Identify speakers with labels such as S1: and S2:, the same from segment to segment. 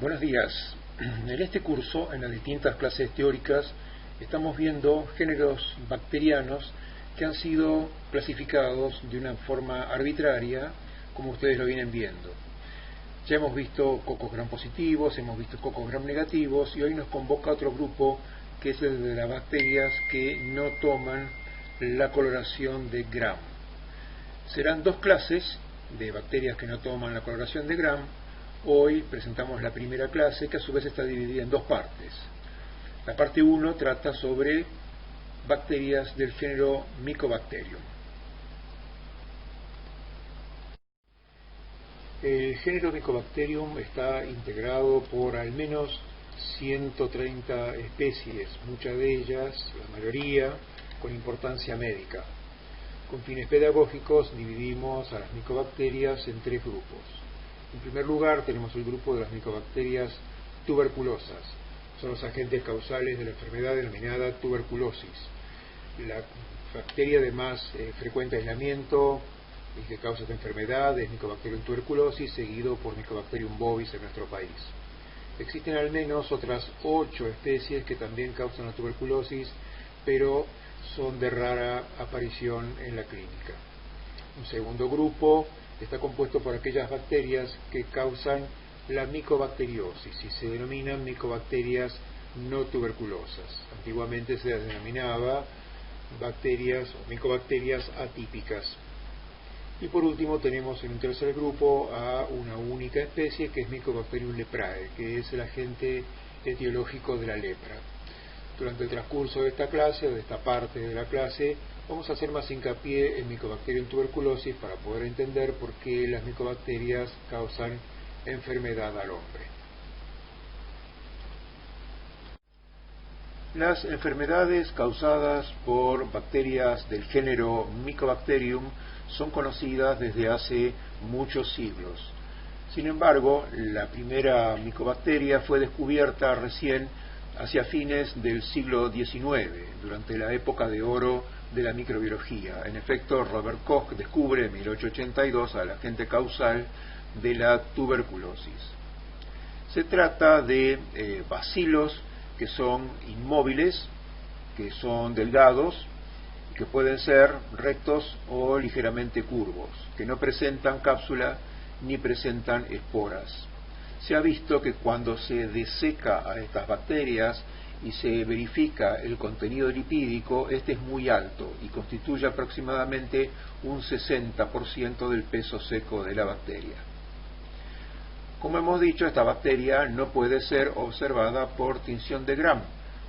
S1: Buenos días. En este curso, en las distintas clases teóricas, estamos viendo géneros bacterianos que han sido clasificados de una forma arbitraria, como ustedes lo vienen viendo. Ya hemos visto cocos gram positivos, hemos visto cocos gram negativos, y hoy nos convoca otro grupo que es el de las bacterias que no toman la coloración de Gram. Serán dos clases de bacterias que no toman la coloración de Gram. Hoy presentamos la primera clase, que a su vez está dividida en dos partes. La parte 1 trata sobre bacterias del género Mycobacterium. El género Mycobacterium está integrado por al menos 130 especies, muchas de ellas, la mayoría, con importancia médica. Con fines pedagógicos dividimos a las micobacterias en tres grupos. En primer lugar tenemos el grupo de las micobacterias tuberculosas. Son los agentes causales de la enfermedad denominada tuberculosis. La bacteria de más frecuente aislamiento y que causa esta enfermedad es Mycobacterium tuberculosis, seguido por Mycobacterium bovis en nuestro país. Existen al menos otras 8 especies que también causan la tuberculosis, pero son de rara aparición en la clínica. Un segundo grupo está compuesto por aquellas bacterias que causan la micobacteriosis y se denominan micobacterias no tuberculosas. Antiguamente se denominaba bacterias o micobacterias atípicas. Y por último tenemos en un tercer grupo a una única especie que es Mycobacterium leprae, que es el agente etiológico de la lepra. Durante el transcurso de esta clase, o de esta parte de la clase, vamos a hacer más hincapié en Mycobacterium tuberculosis para poder entender por qué las micobacterias causan enfermedad al hombre. Las enfermedades causadas por bacterias del género Mycobacterium son conocidas desde hace muchos siglos. Sin embargo, la primera micobacteria fue descubierta recién hacia fines del siglo XIX, durante la época de oro de la microbiología. En efecto, Robert Koch descubre en 1882 al agente causal de la tuberculosis. Se trata de bacilos que son inmóviles, que son delgados, que pueden ser rectos o ligeramente curvos, que no presentan cápsula ni presentan esporas. Se ha visto que cuando se deseca a estas bacterias y se verifica el contenido lipídico, este es muy alto y constituye aproximadamente un 60% del peso seco de la bacteria. Como hemos dicho, esta bacteria no puede ser observada por tinción de Gram,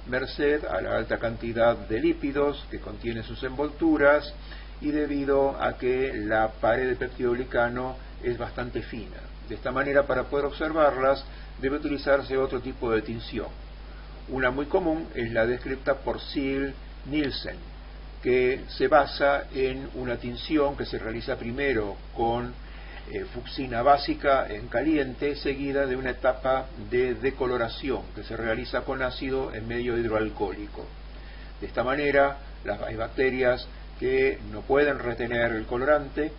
S1: merced a la alta cantidad de lípidos que contiene sus envolturas y debido a que la pared de peptidoglicano es bastante fina. De esta manera, para poder observarlas, debe utilizarse otro tipo de tinción. Una muy común es la descrita por Ziehl-Nielsen, que se basa en una tinción que se realiza primero con fucsina básica en caliente, seguida de una etapa de decoloración que se realiza con ácido en medio hidroalcohólico. De esta manera, hay bacterias que no pueden retener el colorante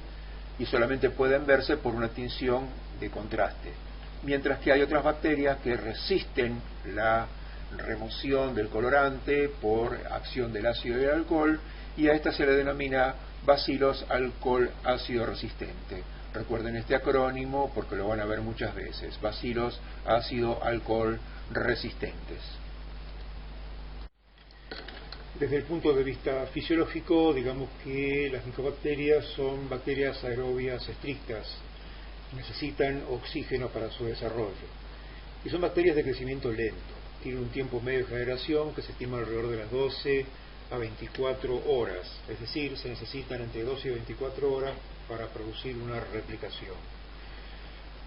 S1: y solamente pueden verse por una tinción de contraste, mientras que hay otras bacterias que resisten la remoción del colorante por acción del ácido y el alcohol, y a esta se le denomina bacilos alcohol ácido resistente. Recuerden este acrónimo porque lo van a ver muchas veces: bacilos ácido alcohol resistentes. Desde el punto de vista fisiológico, digamos que las micobacterias son bacterias aerobias estrictas, necesitan oxígeno para su desarrollo y son bacterias de crecimiento lento. Tienen un tiempo medio de generación que se estima alrededor de las 12 a 24 horas, es decir, se necesitan entre 12 y 24 horas para producir una replicación.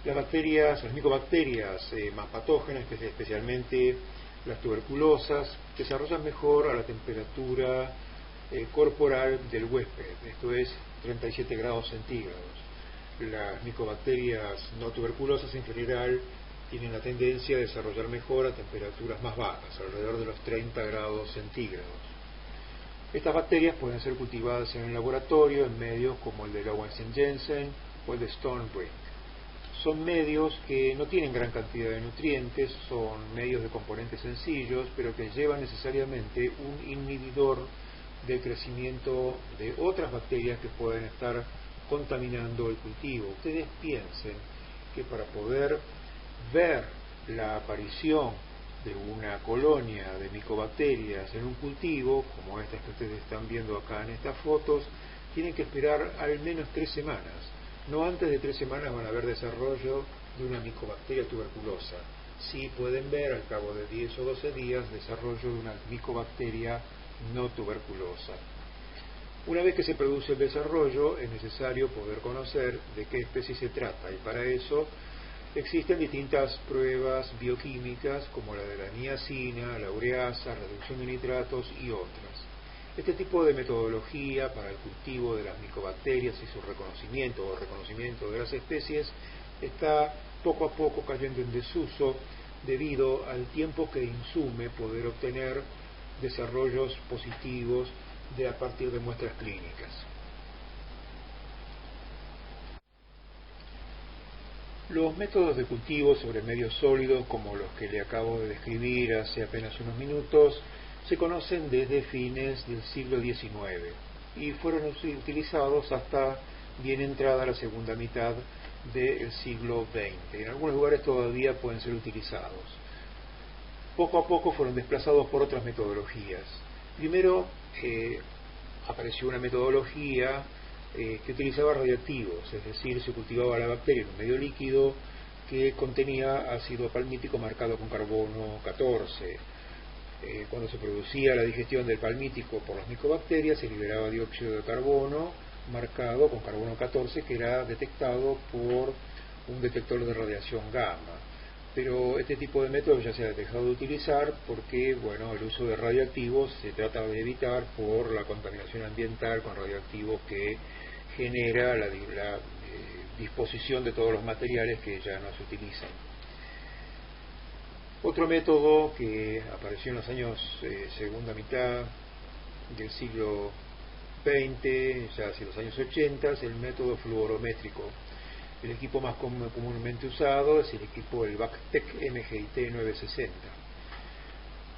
S1: Las micobacterias más patógenas, especialmente las tuberculosas, desarrollan mejor a la temperatura corporal del huésped, esto es 37 grados centígrados. Las micobacterias no tuberculosas en general tienen la tendencia a desarrollar mejor a temperaturas más bajas, alrededor de los 30 grados centígrados. Estas bacterias pueden ser cultivadas en el laboratorio en medios como el de Lowenstein-Jensen o el de Stone Brink. Son medios que no tienen gran cantidad de nutrientes, son medios de componentes sencillos, pero que llevan necesariamente un inhibidor del crecimiento de otras bacterias que pueden estar contaminando el cultivo. Ustedes piensen que para poder ver la aparición de una colonia de micobacterias en un cultivo, como estas que ustedes están viendo acá en estas fotos, tienen que esperar al menos 3 semanas. No antes de 3 semanas van a ver desarrollo de una micobacteria tuberculosa. Sí pueden ver al cabo de 10 o 12 días desarrollo de una micobacteria no tuberculosa. Una vez que se produce el desarrollo, es necesario poder conocer de qué especie se trata, y para eso existen distintas pruebas bioquímicas como la de la niacina, la ureasa, reducción de nitratos y otras. Este tipo de metodología para el cultivo de las micobacterias y su reconocimiento o reconocimiento de las especies está poco a poco cayendo en desuso debido al tiempo que insume poder obtener desarrollos positivos a partir de muestras clínicas. Los métodos de cultivo sobre medios sólidos, como los que le acabo de describir hace apenas unos minutos, se conocen desde fines del siglo XIX y fueron utilizados hasta bien entrada la segunda mitad del siglo XX. En algunos lugares todavía pueden ser utilizados. Poco a poco fueron desplazados por otras metodologías. Primero apareció una metodología que utilizaba radioactivos, es decir, se cultivaba la bacteria en un medio líquido que contenía ácido palmítico marcado con carbono 14. Cuando se producía la digestión del palmítico por las micobacterias, se liberaba dióxido de carbono marcado con carbono 14, que era detectado por un detector de radiación gamma. Pero este tipo de método ya se ha dejado de utilizar porque, bueno, el uso de radioactivos se trata de evitar por la contaminación ambiental con radioactivos que genera la disposición de todos los materiales que ya no se utilizan. Otro método que apareció en los años segunda mitad del siglo XX, ya hacia los años 80, es el método fluorométrico. El equipo más comúnmente usado es el equipo, el Bactec MGIT 960.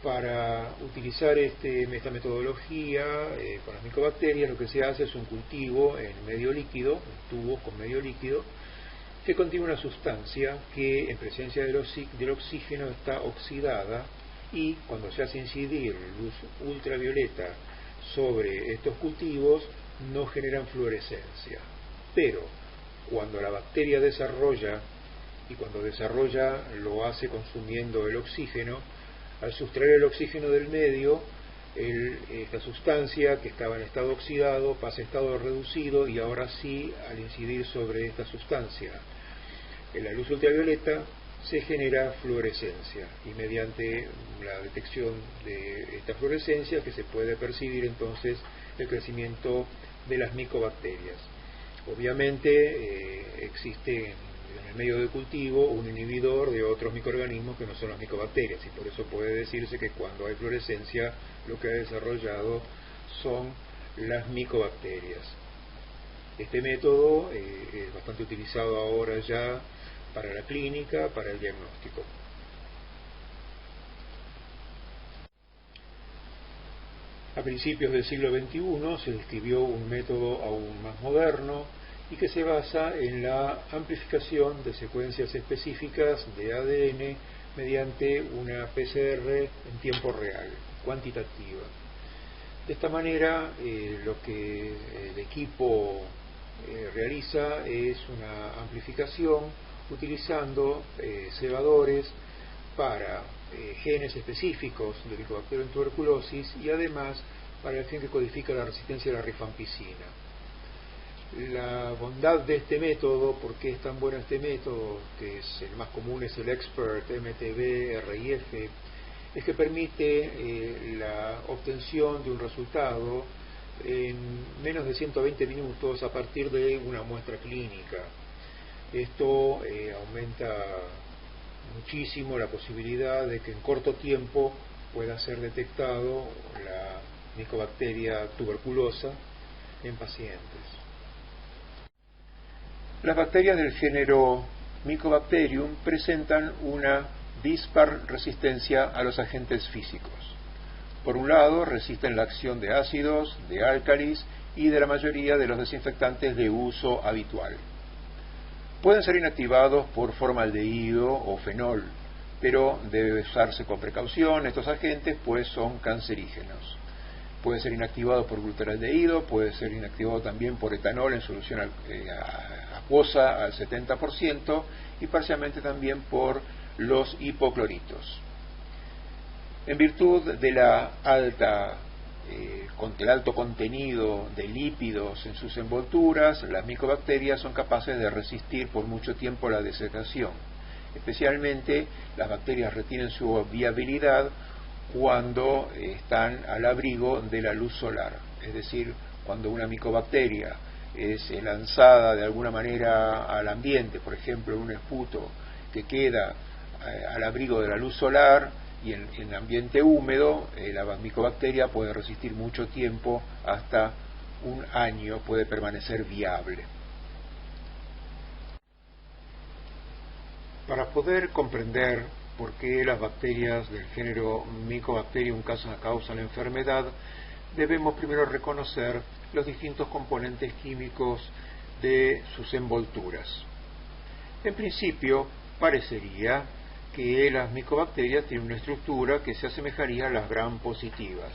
S1: Para utilizar esta metodología con las micobacterias, lo que se hace es un cultivo en medio líquido, en tubos con medio líquido, que contiene una sustancia que en presencia del oxígeno está oxidada, y cuando se hace incidir luz ultravioleta sobre estos cultivos no generan fluorescencia. Pero cuando la bacteria desarrolla, y cuando desarrolla lo hace consumiendo el oxígeno, al sustraer el oxígeno del medio, esta sustancia que estaba en estado oxidado pasa a estado reducido, y ahora sí, al incidir sobre esta sustancia en la luz ultravioleta se genera fluorescencia, y mediante la detección de esta fluorescencia que se puede percibir entonces el crecimiento de las micobacterias. Obviamente existe en el medio de cultivo un inhibidor de otros microorganismos que no son las micobacterias, y por eso puede decirse que cuando hay fluorescencia lo que ha desarrollado son las micobacterias. Este método es bastante utilizado ahora ya para la clínica, para el diagnóstico. A principios del siglo XXI se describió un método aún más moderno y que se basa en la amplificación de secuencias específicas de ADN mediante una PCR en tiempo real, cuantitativa. De esta manera, lo que el equipo realiza es una amplificación utilizando cebadores para genes específicos de Mycobacterium tuberculosis, y además para el gen que codifica la resistencia a la rifampicina. La bondad de este método, ¿por qué es tan bueno este método? Que es el más común, es el Expert MTB RIF, es que permite la obtención de un resultado en menos de 120 minutos a partir de una muestra clínica. Esto aumenta muchísimo la posibilidad de que en corto tiempo pueda ser detectado la micobacteria tuberculosa en pacientes. Las bacterias del género Mycobacterium presentan una dispar resistencia a los agentes físicos. Por un lado, resisten la acción de ácidos, de álcalis y de la mayoría de los desinfectantes de uso habitual. Pueden ser inactivados por formaldehído o fenol, pero debe usarse con precaución estos agentes, pues son cancerígenos. Puede ser inactivado por glutaraldehído, puede ser inactivado también por etanol en solución acuosa al 70% y parcialmente también por los hipocloritos. En virtud de la del alto contenido de lípidos en sus envolturas, las micobacterias son capaces de resistir por mucho tiempo la desecación. Especialmente las bacterias retienen su viabilidad cuando están al abrigo de la luz solar, es decir, cuando una micobacteria es lanzada de alguna manera al ambiente, por ejemplo en un esputo que queda al abrigo de la luz solar y en ambiente húmedo, la micobacteria puede resistir mucho tiempo, hasta un año puede permanecer viable. Para poder comprender por qué las bacterias del género Mycobacterium causan la enfermedad, debemos primero reconocer los distintos componentes químicos de sus envolturas. En principio, parecería que las micobacterias tienen una estructura que se asemejaría a las gram positivas,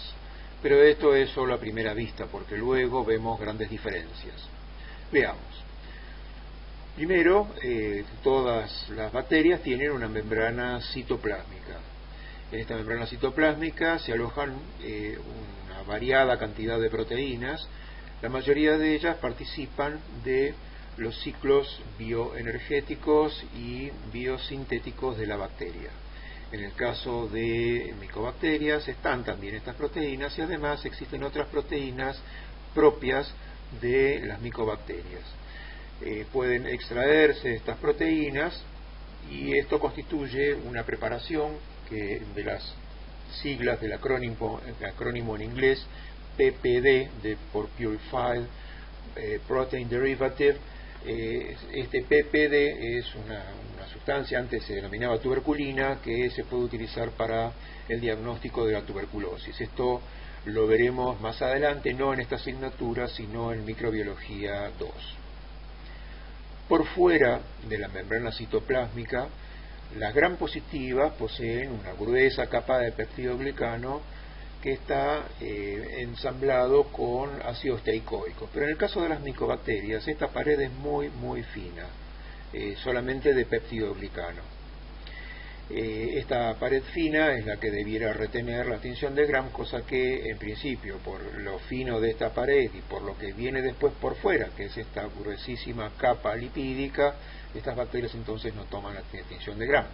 S1: pero esto es solo a primera vista, porque luego vemos grandes diferencias. Veamos. Primero, todas las bacterias tienen una membrana citoplásmica. En esta membrana citoplásmica se alojan una variada cantidad de proteínas. La mayoría de ellas participan de los ciclos bioenergéticos y biosintéticos de la bacteria. En el caso de micobacterias están también estas proteínas y además existen otras proteínas propias de las micobacterias. Pueden extraerse estas proteínas y esto constituye una preparación que de las siglas del acrónimo en inglés PPD, por Purified Protein Derivative. Este PPD es una sustancia, antes se denominaba tuberculina, que se puede utilizar para el diagnóstico de la tuberculosis. Esto lo veremos más adelante, no en esta asignatura, sino en microbiología 2. Por fuera de la membrana citoplásmica, las gram positivas poseen una gruesa capa de peptidoglicano que está ensamblado con ácidos teicoicos. Pero en el caso de las micobacterias, esta pared es muy fina, solamente de peptidoglicano. Esta pared fina es la que debiera retener la tinción de Gram, cosa que en principio, por lo fino de esta pared y por lo que viene después por fuera, que es esta gruesísima capa lipídica, estas bacterias entonces no toman la tinción de Gram.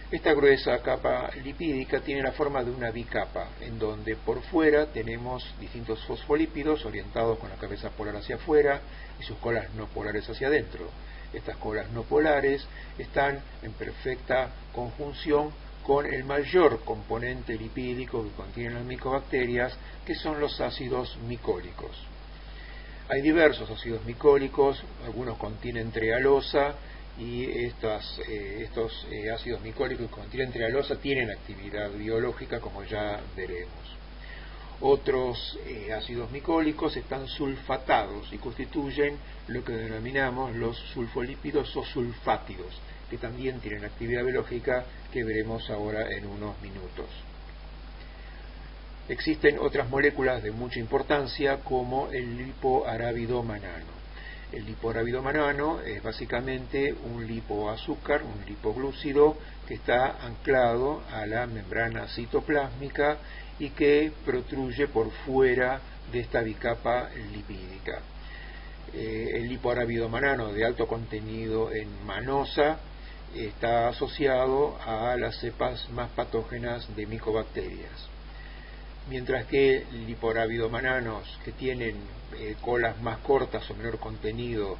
S1: Esta gruesa capa lipídica tiene la forma de una bicapa, en donde por fuera tenemos distintos fosfolípidos orientados con la cabeza polar hacia afuera y sus colas no polares hacia adentro. Estas colas no polares están en perfecta conjunción con el mayor componente lipídico que contienen las micobacterias, que son los ácidos micólicos. Hay diversos ácidos micólicos, algunos contienen trealosa, y estos ácidos micólicos que contienen trealosa tienen actividad biológica, como ya veremos. Otros ácidos micólicos están sulfatados y constituyen lo que denominamos los sulfolípidos o sulfátidos, que también tienen actividad biológica, que veremos ahora en unos minutos. Existen otras moléculas de mucha importancia, como el lipoarabidomanano. El lipoarabidomanano es básicamente un lipoazúcar, un lipoglúcido, que está anclado a la membrana citoplásmica y que protruye por fuera de esta bicapa lipídica. El lipoarabidomanano de alto contenido en manosa está asociado a las cepas más patógenas de micobacterias, mientras que lipoarabidomananos que tienen colas más cortas o menor contenido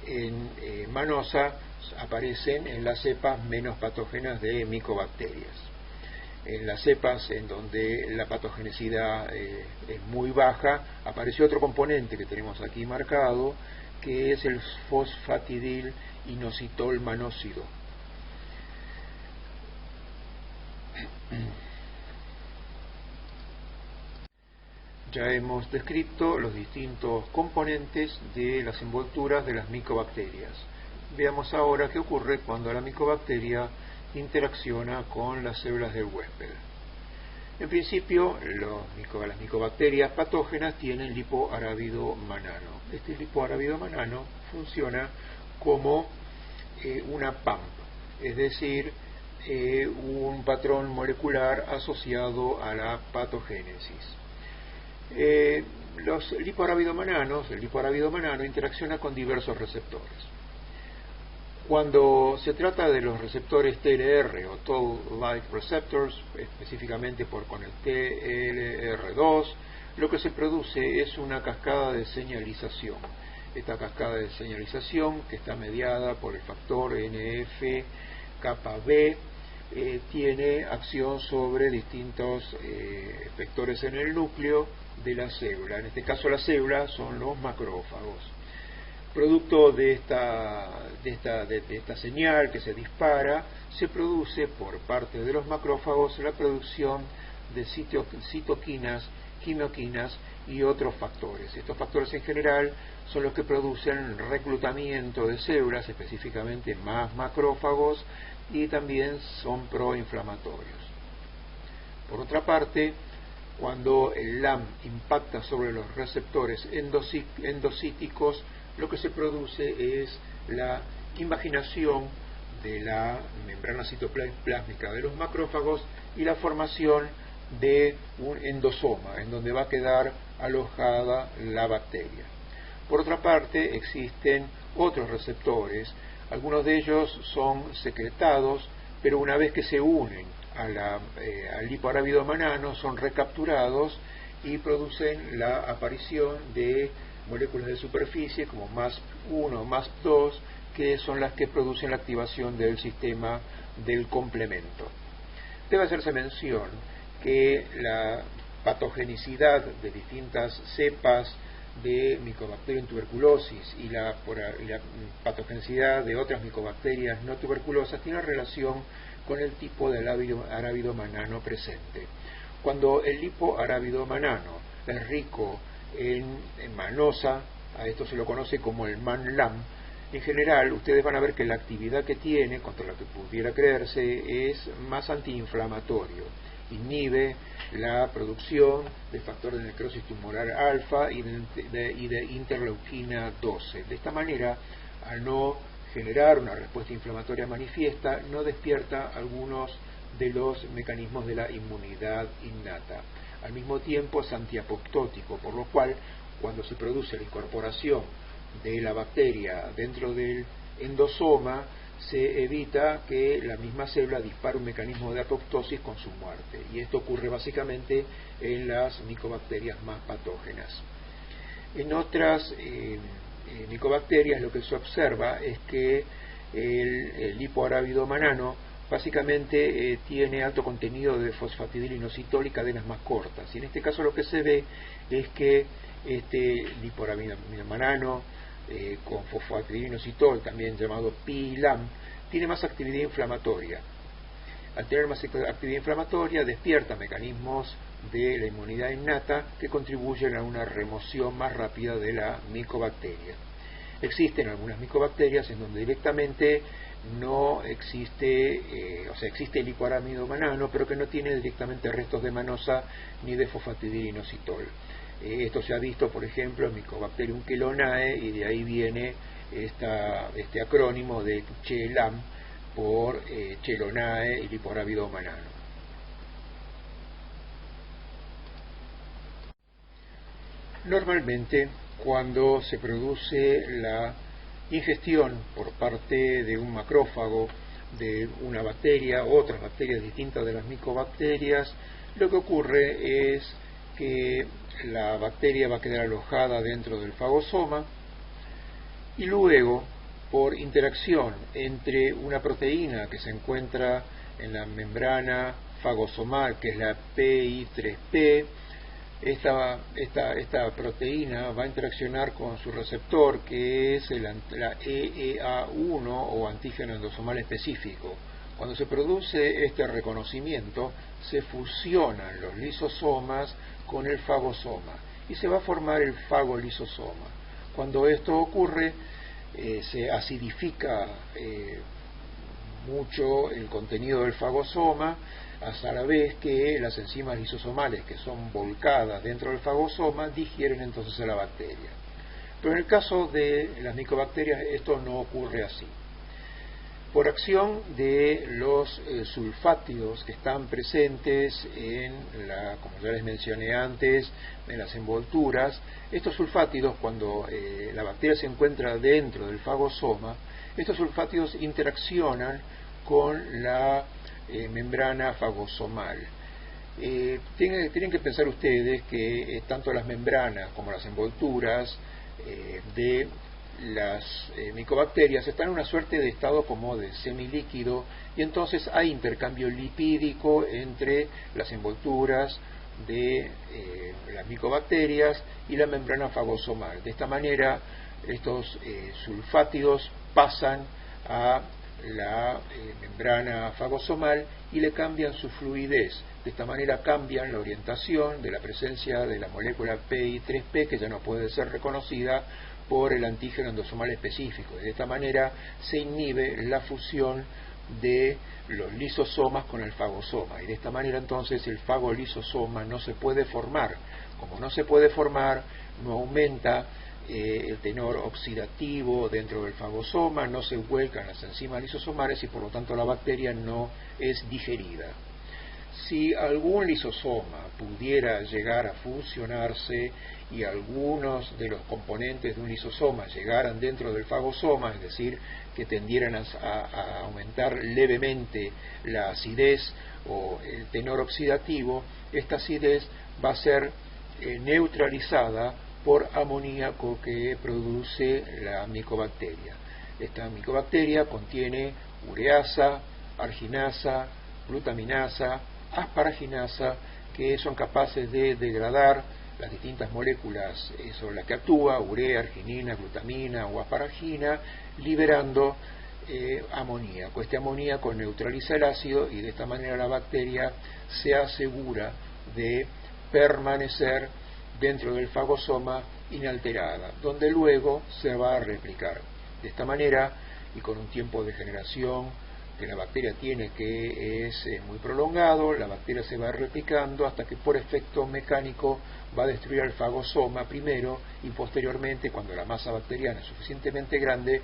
S1: en manosa aparecen en las cepas menos patógenas de micobacterias. En las cepas en donde la patogenicidad es muy baja, aparece otro componente que tenemos aquí marcado, que es el fosfatidil inositol manóxido. Ya hemos descrito los distintos componentes de las envolturas de las micobacterias. Veamos ahora qué ocurre cuando la micobacteria interacciona con las células del huésped. En principio, las micobacterias patógenas tienen lipoarábido manano. Este lipoarábido manano funciona como una PAMP, es decir, un patrón molecular asociado a la patogénesis. Los lipoarábidomananos, el lipoarábido manano interacciona con diversos receptores. Cuando se trata de los receptores TLR o Toll-like receptors, específicamente con el TLR2, lo que se produce es una cascada de señalización. Esta cascada de señalización, que está mediada por el factor NF-κB, tiene acción sobre distintos vectores en el núcleo de la célula. En este caso la célula son los macrófagos. Producto de esta señal que se dispara, se produce por parte de los macrófagos la producción de citoquinas, quimioquinas y otros factores. Estos factores en general son los que producen reclutamiento de células, específicamente más macrófagos, y también son proinflamatorios. Por otra parte, cuando el LAM impacta sobre los receptores endocíticos, lo que se produce es la invaginación de la membrana citoplásmica de los macrófagos y la formación de un endosoma, en donde va a quedar alojada la bacteria. Por otra parte, existen otros receptores. Algunos de ellos son secretados, pero una vez que se unen al lipoarábido manano son recapturados y producen la aparición de moléculas de superficie como MASP1, MASP2, que son las que producen la activación del sistema del complemento. Debe hacerse mención que la patogenicidad de distintas cepas de Mycobacterium tuberculosis y la patogenicidad de otras micobacterias no tuberculosas tiene relación con el tipo de arábido manano presente. Cuando el lipoarábido manano es rico en manosa, a esto se lo conoce como el MAN-LAM, en general ustedes van a ver que la actividad que tiene, contra la que pudiera creerse, es más antiinflamatorio. Inhibe la producción de factor de necrosis tumoral alfa y de interleuquina 12. De esta manera, al no generar una respuesta inflamatoria manifiesta, no despierta algunos de los mecanismos de la inmunidad innata. Al mismo tiempo es antiapoptótico, por lo cual cuando se produce la incorporación de la bacteria dentro del endosoma, se evita que la misma célula dispare un mecanismo de apoptosis con su muerte. Y esto ocurre básicamente en las micobacterias más patógenas. En otras micobacterias lo que se observa es que el lipoarábido manano básicamente tiene alto contenido de fosfatidil inositol y cadenas más cortas. Y en este caso lo que se ve es que este lipoarábido manano con fosfatidil inositol, también llamado PI-LAM, tiene más actividad inflamatoria. Al tener más actividad inflamatoria despierta mecanismos de la inmunidad innata que contribuyen a una remoción más rápida de la micobacteria. Existen algunas micobacterias en donde directamente no existe, existe el lipoarábido manano, pero que no tiene directamente restos de manosa ni de fosfatidil inositol. Esto se ha visto, por ejemplo, en Mycobacterium chelonae, y de ahí viene este acrónimo de CHE-LAM por chelonae y lipoarábido manano. Normalmente, cuando se produce la ingestión por parte de un macrófago de una bacteria, otras bacterias distintas de las micobacterias, lo que ocurre es que la bacteria va a quedar alojada dentro del fagosoma y luego, por interacción entre una proteína que se encuentra en la membrana fagosomal, que es la PI3P, esta proteína va a interaccionar con su receptor, que es la EEA1 o antígeno endosomal específico. Cuando se produce este reconocimiento, se fusionan los lisosomas con el fagosoma y se va a formar el fagolisosoma. Cuando esto ocurre, se acidifica mucho el contenido del fagosoma, hasta la vez que las enzimas lisosomales, que son volcadas dentro del fagosoma, digieren entonces a la bacteria. Pero en el caso de las micobacterias esto no ocurre así. Por acción de los sulfátidos que están presentes como ya les mencioné antes, en las envolturas, estos sulfátidos, cuando la bacteria se encuentra dentro del fagosoma, estos sulfátidos interaccionan con la membrana fagosomal. Tienen que pensar ustedes que tanto las membranas como las envolturas de las micobacterias están en una suerte de estado como de semilíquido, y entonces hay intercambio lipídico entre las envolturas de las micobacterias y la membrana fagosomal. De esta manera estos sulfátidos pasan a la membrana fagosomal y le cambian su fluidez. De esta manera cambian la orientación de la presencia de la molécula PI3P, que ya no puede ser reconocida por el antígeno endosomal específico. De esta manera se inhibe la fusión de los lisosomas con el fagosoma, y de esta manera entonces el fagolisosoma no se puede formar. Como no se puede formar, no aumenta el tenor oxidativo dentro del fagosoma, no se vuelcan las enzimas lisosomales y por lo tanto la bacteria no es digerida. Si algún lisosoma pudiera llegar a fusionarse y algunos de los componentes de un lisosoma llegaran dentro del fagosoma, es decir, que tendieran a aumentar levemente la acidez o el tenor oxidativo, esta acidez va a ser neutralizada por amoníaco que produce la micobacteria. Esta micobacteria contiene ureasa, arginasa, glutaminasa, asparaginasa, que son capaces de degradar las distintas moléculas sobre las que actúa, urea, arginina, glutamina o asparagina, liberando amoníaco. Este amoníaco neutraliza el ácido y de esta manera la bacteria se asegura de permanecer dentro del fagosoma inalterada, donde luego se va a replicar. De esta manera, y con un tiempo de generación que la bacteria tiene que es muy prolongado, la bacteria se va replicando hasta que por efecto mecánico va a destruir el fagosoma primero, y posteriormente, cuando la masa bacteriana es suficientemente grande,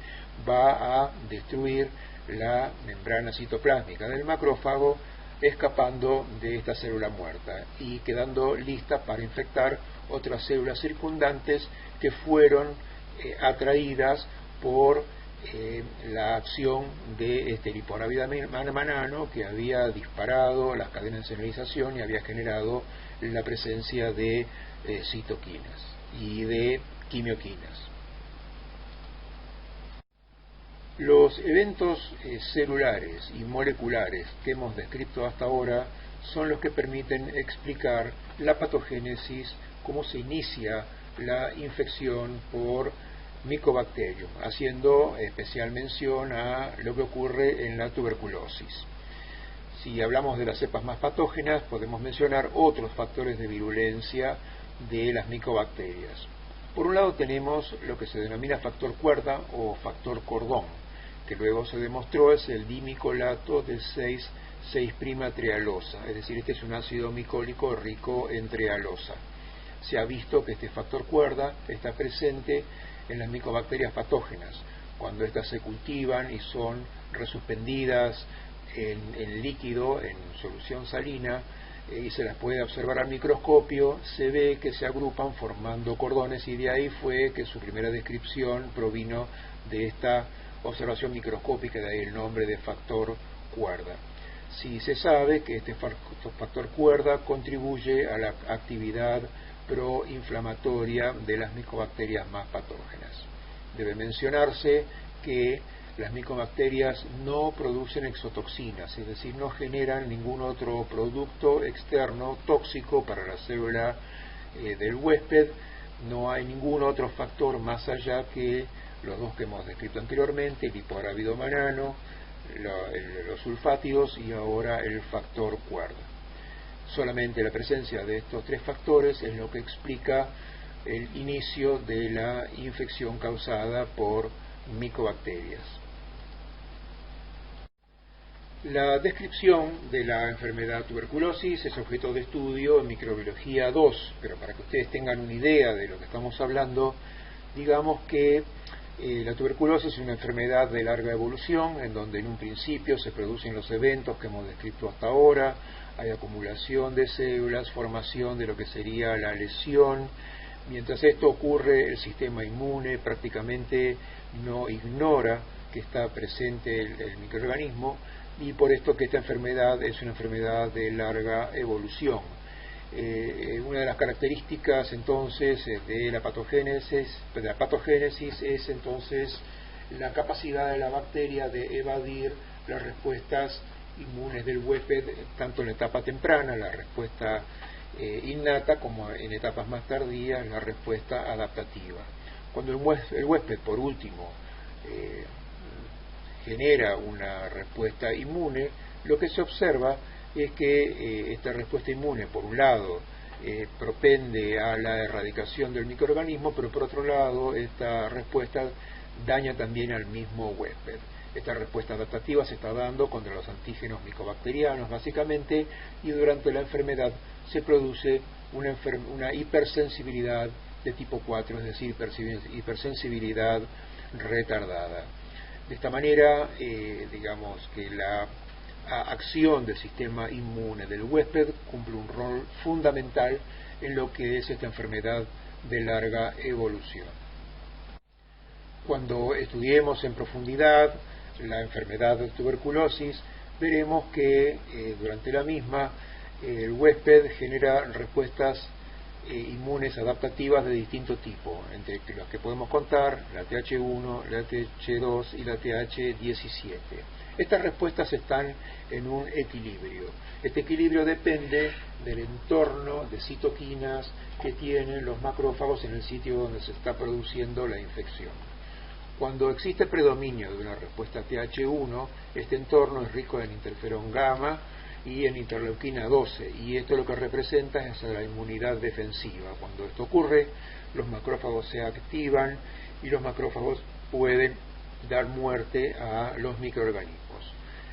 S1: va a destruir la membrana citoplásmica del macrófago, escapando de esta célula muerta y quedando lista para infectar otras células circundantes que fueron atraídas por la acción de este liponavidad-manano, que había disparado las cadenas de señalización y había generado la presencia de citoquinas y de quimioquinas. Los eventos celulares y moleculares que hemos descrito hasta ahora son los que permiten explicar la patogénesis, cómo se inicia la infección por Mycobacterium, haciendo especial mención a lo que ocurre en la tuberculosis. Si hablamos de las cepas más patógenas, podemos mencionar otros factores de virulencia de las micobacterias. Por un lado tenemos lo que se denomina factor cuerda o factor cordón, que luego se demostró es el dimicolato de 6,6-trealosa, es decir, este es un ácido micólico rico en trealosa. Se ha visto que este factor cuerda está presente en las micobacterias patógenas, cuando éstas se cultivan y son resuspendidas en líquido, en solución salina, y se las puede observar al microscopio, se ve que se agrupan formando cordones, y de ahí fue que su primera descripción provino de esta observación microscópica, de ahí el nombre de factor cuerda. Sí se sabe que este factor cuerda contribuye a la actividad proinflamatoria de las micobacterias más patógenas. Debe mencionarse que las micobacterias no producen exotoxinas, es decir, no generan ningún otro producto externo tóxico para la célula del huésped, no hay ningún otro factor más allá que los dos que hemos descrito anteriormente, el hipográvido manano, los sulfátidos y ahora el factor cuerda. Solamente la presencia de estos tres factores es lo que explica el inicio de la infección causada por micobacterias. La descripción de la enfermedad tuberculosis es objeto de estudio en microbiología 2, pero para que ustedes tengan una idea de lo que estamos hablando, digamos que la tuberculosis es una enfermedad de larga evolución, en donde en un principio se producen los eventos que hemos descrito hasta ahora, hay acumulación de células, formación de lo que sería la lesión. Mientras esto ocurre, el sistema inmune prácticamente no ignora que está presente el microorganismo, y por esto que esta enfermedad es una enfermedad de larga evolución. Una de las características entonces de la patogénesis es entonces la capacidad de la bacteria de evadir las respuestas inmunes del huésped, tanto en la etapa temprana, la respuesta innata, como en etapas más tardías, la respuesta adaptativa. Cuando el huésped, por último, genera una respuesta inmune, lo que se observa es que esta respuesta inmune, por un lado, propende a la erradicación del microorganismo, pero por otro lado, esta respuesta daña también al mismo huésped. Esta respuesta adaptativa se está dando contra los antígenos micobacterianos, básicamente, y durante la enfermedad se produce una hipersensibilidad de tipo 4, es decir, hipersensibilidad retardada. De esta manera, digamos que la acción del sistema inmune del huésped cumple un rol fundamental en lo que es esta enfermedad de larga evolución. Cuando estudiemos en profundidad la enfermedad de tuberculosis, veremos que durante la misma el huésped genera respuestas inmunes adaptativas de distinto tipo, entre las que podemos contar la TH1, la TH2 y la TH17. Estas respuestas están en un equilibrio. Este equilibrio depende del entorno de citoquinas que tienen los macrófagos en el sitio donde se está produciendo la infección. Cuando existe predominio de una respuesta TH1, este entorno es rico en interferón gamma y en interleuquina 12, y esto lo que representa es la inmunidad defensiva. Cuando esto ocurre, los macrófagos se activan y los macrófagos pueden dar muerte a los microorganismos.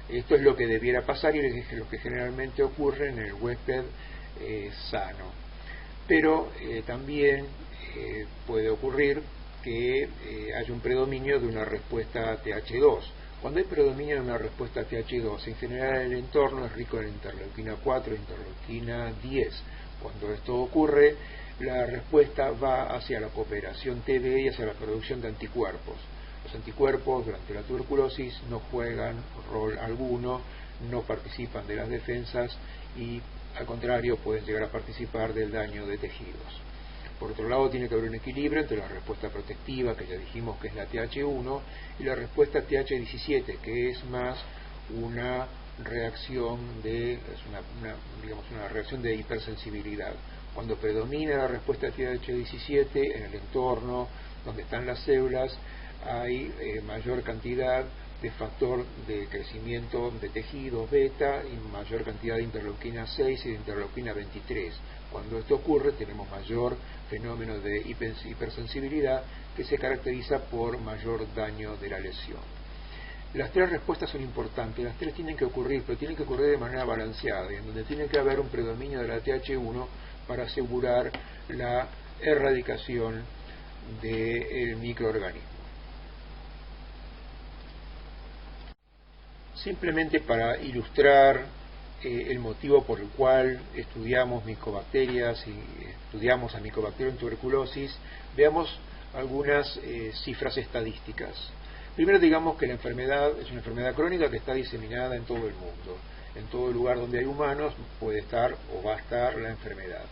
S1: Esto es lo que debiera pasar y es lo que generalmente ocurre en el huésped sano. Pero también puede ocurrir que haya un predominio de una respuesta TH2. Cuando hay predominio de una respuesta TH2, en general el entorno es rico en interleuquina 4 e interleuquina 10. Cuando esto ocurre, la respuesta va hacia la cooperación TB y hacia la producción de anticuerpos. Los anticuerpos durante la tuberculosis no juegan rol alguno, no participan de las defensas y al contrario pueden llegar a participar del daño de tejidos. Por otro lado, tiene que haber un equilibrio entre la respuesta protectiva, que ya dijimos que es la TH1, y la respuesta TH17, que es más una reacción una reacción de hipersensibilidad. Cuando predomina la respuesta TH17 en el entorno donde están las células, hay mayor cantidad de factor de crecimiento de tejidos beta y mayor cantidad de interleuquina 6 y de interleuquina 23. Cuando esto ocurre, tenemos mayor fenómeno de hipersensibilidad que se caracteriza por mayor daño de la lesión. Las tres respuestas son importantes, las tres tienen que ocurrir, pero tienen que ocurrir de manera balanceada, en donde tiene que haber un predominio de la TH1 para asegurar la erradicación del microorganismo. Simplemente para ilustrar el motivo por el cual estudiamos micobacterias y estudiamos a Mycobacterium tuberculosis, veamos algunas cifras estadísticas. Primero digamos que la enfermedad es una enfermedad crónica que está diseminada en todo el mundo. En todo lugar donde hay humanos puede estar o va a estar la enfermedad.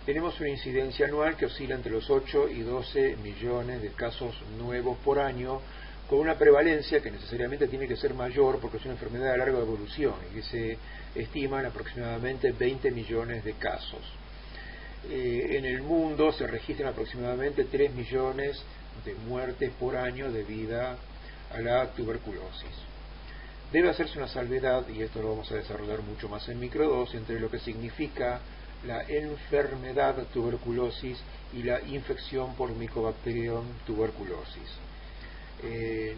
S1: Tenemos una incidencia anual que oscila entre los 8 y 12 millones de casos nuevos por año, con una prevalencia que necesariamente tiene que ser mayor porque es una enfermedad de larga evolución y que se estiman aproximadamente 20 millones de casos. en el mundo se registran aproximadamente 3 millones de muertes por año debido a la tuberculosis. Debe hacerse una salvedad, y esto lo vamos a desarrollar mucho más en microdosis, entre lo que significa la enfermedad tuberculosis y la infección por Mycobacterium tuberculosis.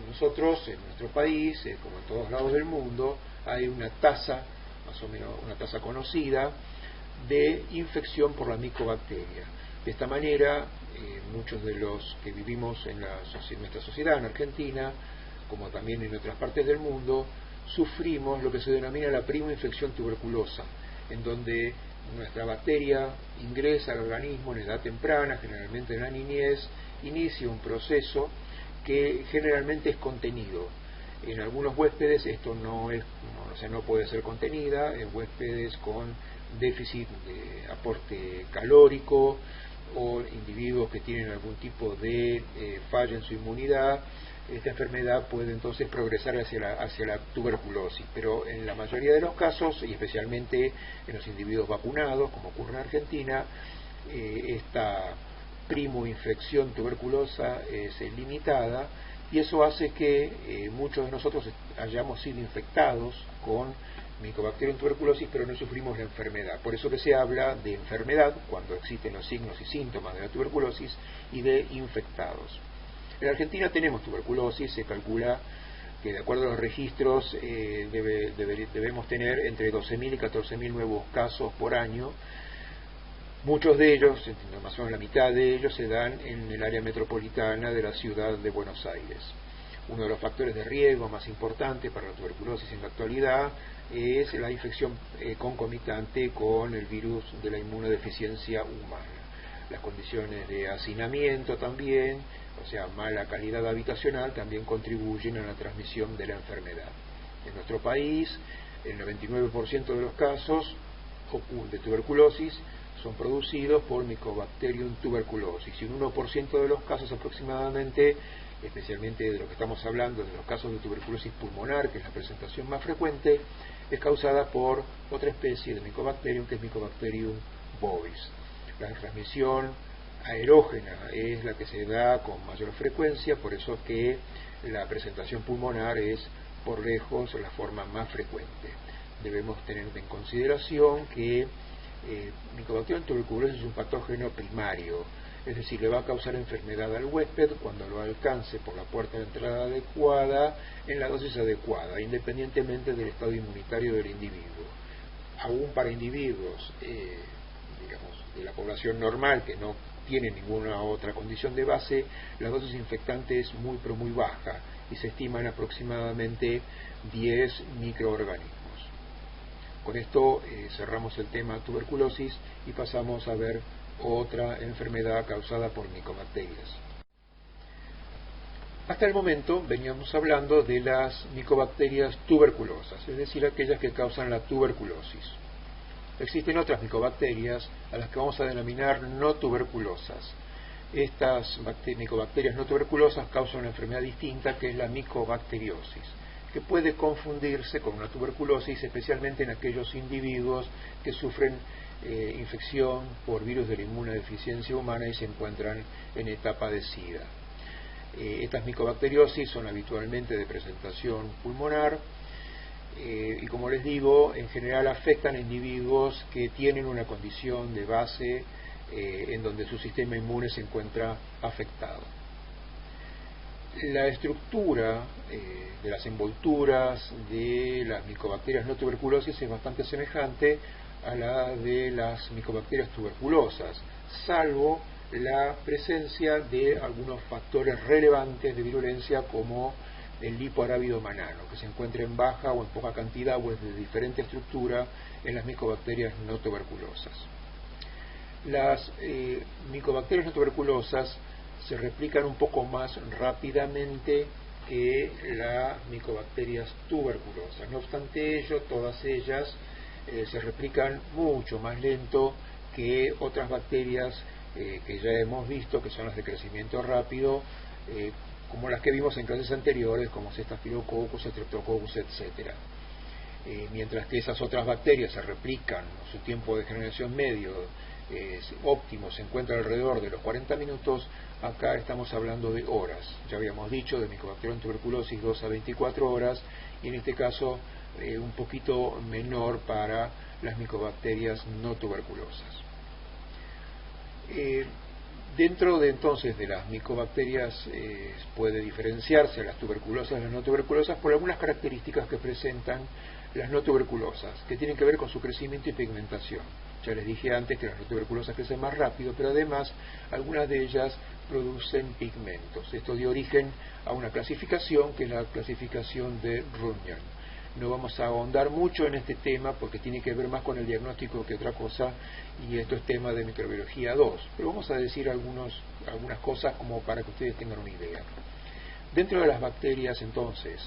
S1: Nosotros, en nuestro país, como en todos lados del mundo, hay una tasa, más o menos una tasa conocida, de infección por la micobacteria. De esta manera, muchos de los que vivimos en nuestra sociedad, en Argentina, como también en otras partes del mundo, sufrimos lo que se denomina la primoinfección tuberculosa, en donde nuestra bacteria ingresa al organismo en edad temprana, generalmente en la niñez, inicia un proceso que generalmente es contenido. En algunos huéspedes esto no puede ser contenida, en huéspedes con déficit de aporte calórico o individuos que tienen algún tipo de falla en su inmunidad. Esta enfermedad puede entonces progresar hacia la tuberculosis, pero en la mayoría de los casos, y especialmente en los individuos vacunados, como ocurre en Argentina, esta primoinfección tuberculosa es limitada, y eso hace que muchos de nosotros hayamos sido infectados con Mycobacterium tuberculosis, pero no sufrimos la enfermedad. Por eso que se habla de enfermedad cuando existen los signos y síntomas de la tuberculosis, y de infectados. En Argentina tenemos tuberculosis, se calcula que de acuerdo a los registros debemos tener entre 12.000 y 14.000 nuevos casos por año. Muchos de ellos, más o menos la mitad de ellos, se dan en el área metropolitana de la ciudad de Buenos Aires. Uno de los factores de riesgo más importantes para la tuberculosis en la actualidad es la infección concomitante con el virus de la inmunodeficiencia humana. Las condiciones de hacinamiento también, o sea, mala calidad habitacional, también contribuyen a la transmisión de la enfermedad. En nuestro país, el 99% de los casos de tuberculosis son producidos por Mycobacterium tuberculosis, y un 1% de los casos aproximadamente, especialmente de lo que estamos hablando, de los casos de tuberculosis pulmonar, que es la presentación más frecuente, es causada por otra especie de Mycobacterium, que es Mycobacterium bovis. La transmisión aerógena es la que se da con mayor frecuencia, por eso es que la presentación pulmonar es por lejos la forma más frecuente. Debemos tener en consideración que Mycobacterium tuberculosis es un patógeno primario, es decir, le va a causar enfermedad al huésped cuando lo alcance por la puerta de entrada adecuada, en la dosis adecuada, independientemente del estado inmunitario del individuo. Aún para individuos de la población normal, que no tiene ninguna otra condición de base, la dosis infectante es muy pero muy baja, y se estiman aproximadamente 10 microorganismos. Con esto cerramos el tema tuberculosis y pasamos a ver otra enfermedad causada por micobacterias. Hasta el momento veníamos hablando de las micobacterias tuberculosas, es decir, aquellas que causan la tuberculosis. Existen otras micobacterias a las que vamos a denominar no tuberculosas. Estas micobacterias no tuberculosas causan una enfermedad distinta, que es la micobacteriosis, que puede confundirse con una tuberculosis, especialmente en aquellos individuos que sufren infección por virus de la inmunodeficiencia humana y se encuentran en etapa de SIDA. Estas micobacteriosis son habitualmente de presentación pulmonar, y como les digo, en general afectan a individuos que tienen una condición de base en donde su sistema inmune se encuentra afectado. La estructura de las envolturas de las micobacterias no tuberculosis es bastante semejante a la de las micobacterias tuberculosas, salvo la presencia de algunos factores relevantes de virulencia, como el lipoarábido manano, que se encuentra en baja o en poca cantidad o es de diferente estructura en las micobacterias no tuberculosas. Las micobacterias no tuberculosas se replican un poco más rápidamente que las micobacterias tuberculosas. No obstante ello, todas ellas se replican mucho más lento que otras bacterias que ya hemos visto, que son las de crecimiento rápido, como las que vimos en clases anteriores, como Staphylococcus, Streptococcus, etc. Mientras que esas otras bacterias se replican, su tiempo de generación medio óptimo se encuentra alrededor de los 40 minutos, acá estamos hablando de horas. Ya habíamos dicho de Mycobacterium tuberculosis 2 a 24 horas, y en este caso un poquito menor para las micobacterias no tuberculosas. Dentro de entonces de las micobacterias puede diferenciarse las tuberculosas de las no tuberculosas por algunas características que presentan las no tuberculosas, que tienen que ver con su crecimiento y pigmentación. Ya les dije antes que las no tuberculosas crecen más rápido, pero además algunas de ellas producen pigmentos. Esto dio origen a una clasificación que es la clasificación de Runyon. No vamos a ahondar mucho en este tema porque tiene que ver más con el diagnóstico que otra cosa, y esto es tema de microbiología 2, pero vamos a decir algunas cosas como para que ustedes tengan una idea. Dentro de las bacterias entonces,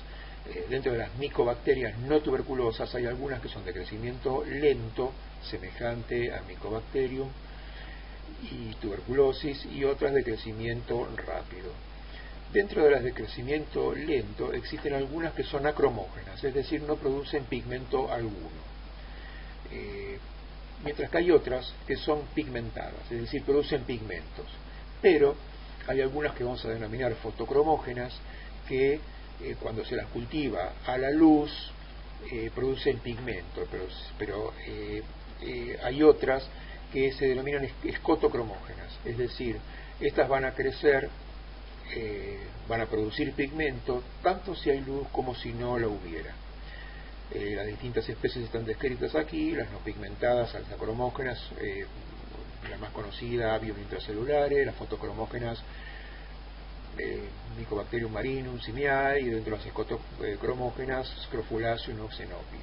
S1: dentro de las micobacterias no tuberculosas hay algunas que son de crecimiento lento, semejante a Mycobacterium y tuberculosis, y otras de crecimiento rápido. Dentro de las de crecimiento lento existen algunas que son acromógenas, es decir, no producen pigmento alguno, mientras que hay otras que son pigmentadas, es decir, producen pigmentos. Pero hay algunas que vamos a denominar fotocromógenas, que cuando se las cultiva a la luz producen pigmento, pero hay otras que se denominan escotocromógenas, es decir, estas van a crecer, van a producir pigmento tanto si hay luz como si no la hubiera. Las distintas especies están descritas aquí, las no pigmentadas, alzacromógenas, la más conocida, Abium intracelulares, las fotocromógenas, Mycobacterium marinum, simiae, y dentro de las escotocromógenas, Scrofulaceum o Xenopi.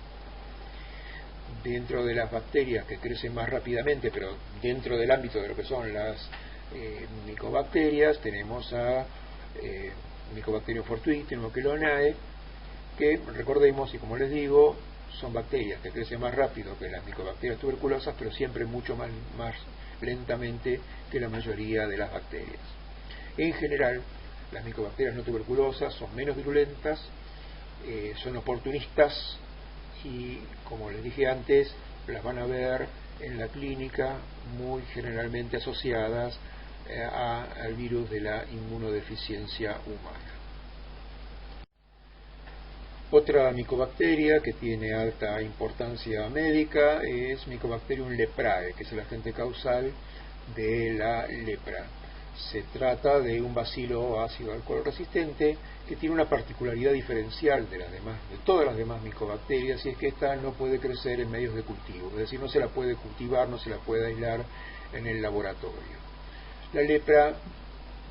S1: Dentro de las bacterias que crecen más rápidamente, pero dentro del ámbito de lo que son las micobacterias, tenemos a Mycobacterium fortuitium o Chelonae, que recordemos, y como les digo, son bacterias que crecen más rápido que las micobacterias tuberculosas, pero siempre mucho más lentamente que la mayoría de las bacterias. En general, las micobacterias no tuberculosas son menos virulentas, son oportunistas, y como les dije antes, las van a ver en la clínica muy generalmente asociadas al virus de la inmunodeficiencia humana. Otra micobacteria que tiene alta importancia médica es Mycobacterium leprae, que es el agente causal de la lepra. Se trata de un bacilo ácido alcohol resistente que tiene una particularidad diferencial de todas las demás micobacterias, y es que esta no puede crecer en medios de cultivo, es decir, no se la puede cultivar, no se la puede aislar en el laboratorio. La lepra,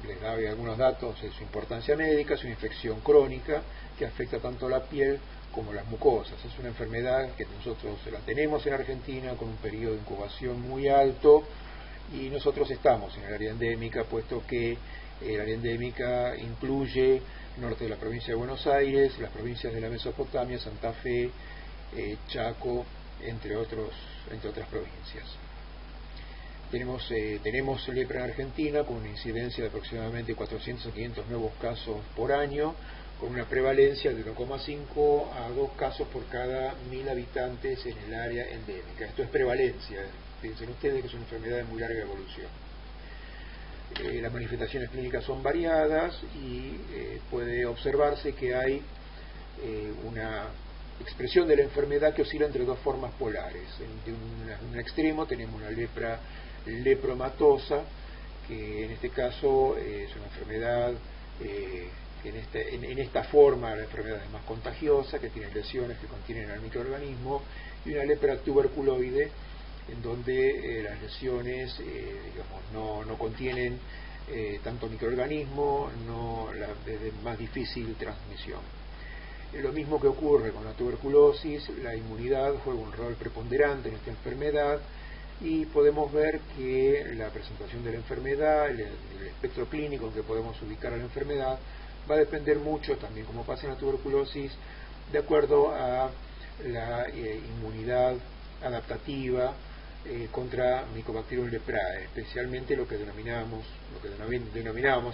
S1: les doy algunos datos de su importancia médica, es una infección crónica que afecta tanto la piel como las mucosas. Es una enfermedad que nosotros la tenemos en Argentina con un periodo de incubación muy alto, y nosotros estamos en el área endémica, puesto que el área endémica incluye el norte de la provincia de Buenos Aires, las provincias de la Mesopotamia, Santa Fe, Chaco, entre otras provincias. Tenemos lepra en Argentina con una incidencia de aproximadamente 400 a 500 nuevos casos por año, con una prevalencia de 1,5 a 2 casos por cada 1000 habitantes en el área endémica. Esto es prevalencia, piensen ustedes que es una enfermedad de muy larga evolución. Las manifestaciones clínicas son variadas, y puede observarse que hay una expresión de la enfermedad que oscila entre dos formas polares. En un extremo tenemos una lepra lepromatosa, que en este caso es una enfermedad que en esta forma la enfermedad es más contagiosa, que tiene lesiones que contienen al microorganismo, y una lepra tuberculoide, en donde las lesiones no contienen tanto microorganismo, es de más difícil transmisión. Lo mismo que ocurre con la tuberculosis, la inmunidad juega un rol preponderante en esta enfermedad, y podemos ver que la presentación de la enfermedad, el espectro clínico en que podemos ubicar a la enfermedad, va a depender mucho, también como pasa en la tuberculosis, de acuerdo a la inmunidad adaptativa contra Mycobacterium leprae, especialmente lo que denominábamos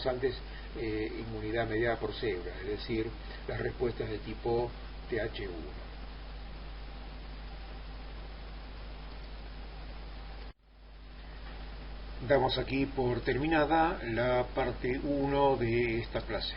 S1: antes inmunidad mediada por células, es decir, las respuestas de tipo Th1. Damos aquí por terminada la parte 1 de esta clase.